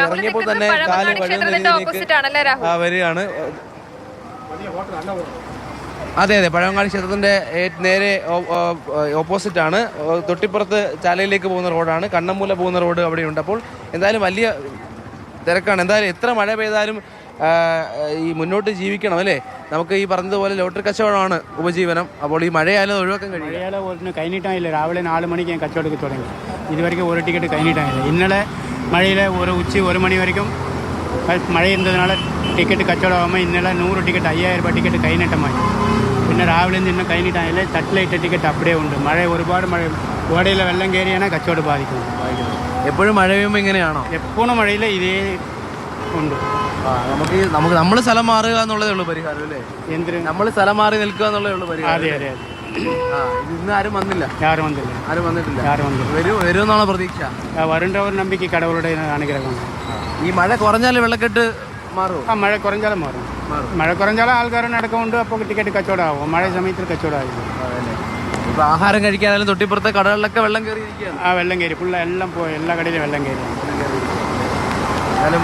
ഇറങ്ങിയപ്പോൾ തന്നെ കാല് വഴുകുന്ന രീതിയിലേക്ക് വരികയാണ്. അതെ അതെ, പഴവങ്ങാടി ക്ഷേത്രത്തിന്റെ നേരെ ഓപ്പോസിറ്റ് ആണ്. തൊട്ടിപ്പുറത്ത് ചാലയിലേക്ക് പോകുന്ന റോഡാണ്, കണ്ണമ്മൂല പോകുന്ന റോഡ് അവിടെയുണ്ട്. അപ്പോൾ എന്തായാലും വലിയ തിരക്കാണ്. എന്തായാലും എത്ര മഴ പെയ്താലും ഈ മുന്നോട്ട് ജീവിക്കണം അല്ലേ? നമുക്ക് ഈ പറഞ്ഞതുപോലെ ലോട്ടറി കച്ചവടമാണ് ഉപജീവനം. അപ്പോൾ ഈ മഴയായാലും ഒഴിവാക്കാൻ കഴിയും. മഴയാലും കഴിഞ്ഞിട്ടായില്ല. രാവിലെ 4 മണിക്ക് ഞാൻ കച്ചവടത്തിൽ തുടങ്ങി. ഇതുവരെയ്ക്കും ഒരു ടിക്കറ്റ് കഴിഞ്ഞിട്ടായില്ല. ഇന്നലെ മഴയിൽ ഉച്ച 1 മണി വരയ്ക്കും മഴ ഇരുന്നതിനാல ടിക്കറ്റ് കച്ചവടമാകുമ്പോൾ ഇന്നലെ 100 ടിക്കറ്റ് 5000 രൂപ ടിക്കറ്റ് കൈനീട്ടമായി. പിന്നെ രാവിലെ നിന്ന് കഴിഞ്ഞിട്ടായില്ല. തട്ടിലിട്ട ടിക്കറ്റ് അപ്പടിയേ ഉണ്ട്. മഴ ഒരുപാട് മഴ ഓടയിലെ വെള്ളം കയറിയാണ് കച്ചവടം ബാധിക്കുന്നത്. എപ്പോഴും മഴ പെയ്യുമ്പോൾ ഇങ്ങനെയാണോ? എപ്പോഴും മഴയിൽ ഇതേ ഉണ്ട്. നമ്മൾ സ്ഥലം മാറുക എന്നുള്ളതേ ഉള്ളൂ പരിഹാരം അല്ലേ? എന്തിന് നമ്മൾ സ്ഥലം മാറി നിൽക്കുക എന്നുള്ളതേ ഉള്ളൂ പരിഹാരം. അതെ അതെ അതെ. ഇന്ന് ആരും വന്നില്ല. ആരും വന്നിട്ടില്ല. വരുമെന്നാണ് പ്രതീക്ഷ. വരുണ്ട ഒരു നമ്പിക്കை കടകളുടെ അനുഗ്രഹം. ഈ മഴ കുറഞ്ഞാൽ വെള്ളക്കെട്ട് മാറും. മഴ കുറഞ്ഞാലും മാറും. മഴ കുറഞ്ഞാലും ആൾക്കാരുടെ അടക്കമുണ്ട്. അപ്പോൾ ടിക്കറ്റ് കച്ചവടമാകും. മഴ സമയത്തിൽ കച്ചവടമാകും. ഇപ്പൊ ആഹാരം കഴിക്കാനായാലും തൊട്ടിപ്പുറത്തെ കടകളിലൊക്കെ വെള്ളം കയറിയിരിക്കുകയാണ്. വെള്ളം കയറി ഫുള്ള് എല്ലാം പോയി. എല്ലാ കടയിലും വെള്ളം കയറി.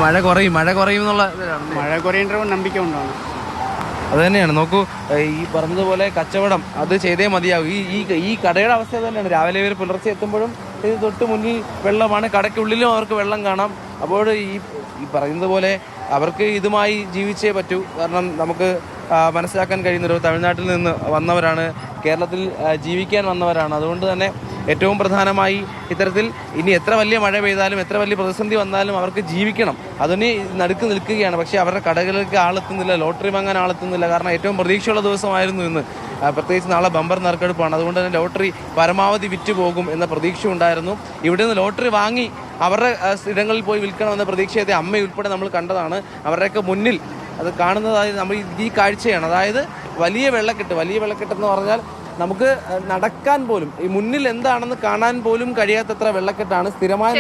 മഴ കുറയും എന്നുള്ള മഴ കുറയുന്ന നമ്പിക്ക ഉണ്ടാണ്. അത് തന്നെയാണ്. നോക്കൂ, ഈ പറഞ്ഞതുപോലെ കച്ചവടം അത് ചെയ്തേ മതിയാകും. ഈ കടയുടെ അവസ്ഥ തന്നെയാണ്. രാവിലെ ഇവർ പുലർച്ചെ എത്തുമ്പോഴും ഇത് തൊട്ട് മുന്നിൽ വെള്ളമാണ്. കടയ്ക്കുള്ളിലും അവർക്ക് വെള്ളം കാണാം. അപ്പോൾ ഈ പറയുന്നത് പോലെ അവർക്ക് ഇതുമായി ജീവിച്ചേ പറ്റൂ. കാരണം നമുക്ക് മനസ്സിലാക്കാൻ കഴിയുന്നൊരു തമിഴ്നാട്ടിൽ നിന്ന് വന്നവരാണ്, കേരളത്തിൽ ജീവിക്കാൻ വന്നവരാണ്. അതുകൊണ്ട് തന്നെ ഏറ്റവും പ്രധാനമായി ഇത്തരത്തിൽ ഇനി എത്ര വലിയ മഴ പെയ്താലും എത്ര വലിയ പ്രതിസന്ധി വന്നാലും അവർക്ക് ജീവിക്കണം. അതിന് നടുക്ക് നിൽക്കുകയാണ്. പക്ഷേ അവരുടെ കടകളിലേക്ക് ആളെത്തുന്നില്ല, ലോട്ടറി വാങ്ങാൻ ആളെത്തുന്നില്ല. കാരണം ഏറ്റവും പ്രതീക്ഷയുള്ള ദിവസമായിരുന്നു ഇന്ന്. പ്രത്യേകിച്ച് നാളെ ബമ്പർ നറുക്കെടുപ്പാണ്. അതുകൊണ്ട് തന്നെ ലോട്ടറി പരമാവധി വിറ്റ് പോകും എന്ന പ്രതീക്ഷ ഉണ്ടായിരുന്നു. ഇവിടെ നിന്ന് ലോട്ടറി വാങ്ങി അവരുടെ ഇടങ്ങളിൽ പോയി വിൽക്കണമെന്ന പ്രതീക്ഷയത്തെ അമ്മയുൾപ്പെടെ നമ്മൾ കണ്ടതാണ്. അവരുടെയൊക്കെ മുന്നിൽ അത് കാണുന്നതായി നമ്മൾ ഈ കാഴ്ചയാണ്. അതായത് വലിയ വെള്ളക്കെട്ടെന്ന് പറഞ്ഞാൽ നമുക്ക് നടക്കാൻ പോലും ഈ മുന്നിൽ എന്താണെന്ന് കാണാൻ പോലും കഴിയാത്തത്ര വെള്ളക്കെട്ടാണ്. സ്ഥിരമായി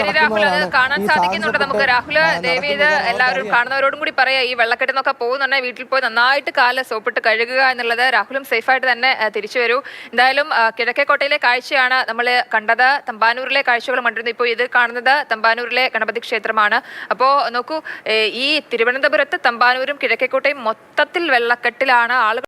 കാണാൻ സാധിക്കുന്നുണ്ട് നമുക്ക്. രാഹുല് ദേവിയത് എല്ലാവരും കാണുന്നവരോടും കൂടി പറയാ, ഈ വെള്ളക്കെട്ടെന്നൊക്കെ പോകുന്നുണ്ടെങ്കിൽ വീട്ടിൽ പോയി നന്നായിട്ട് കാല് സോപ്പിട്ട് കഴുകുക എന്നുള്ളത്. രാഹുലും സേഫായിട്ട് തന്നെ തിരിച്ചു വരൂ. എന്തായാലും കിഴക്കേക്കോട്ടയിലെ കാഴ്ചയാണ് നമ്മൾ കണ്ടത്. തമ്പാനൂരിലെ കാഴ്ചകൾ കണ്ടിരുന്നു. ഇപ്പോൾ ഇത് കാണുന്നത് തമ്പാനൂരിലെ ഗണപതി ക്ഷേത്രമാണ്. അപ്പോൾ നോക്കൂ, ഈ തിരുവനന്തപുരത്ത് തമ്പാനൂരും കിഴക്കേക്കോട്ടയും മൊത്തത്തിൽ വെള്ളക്കെട്ടിലാണ്. ആളുകൾ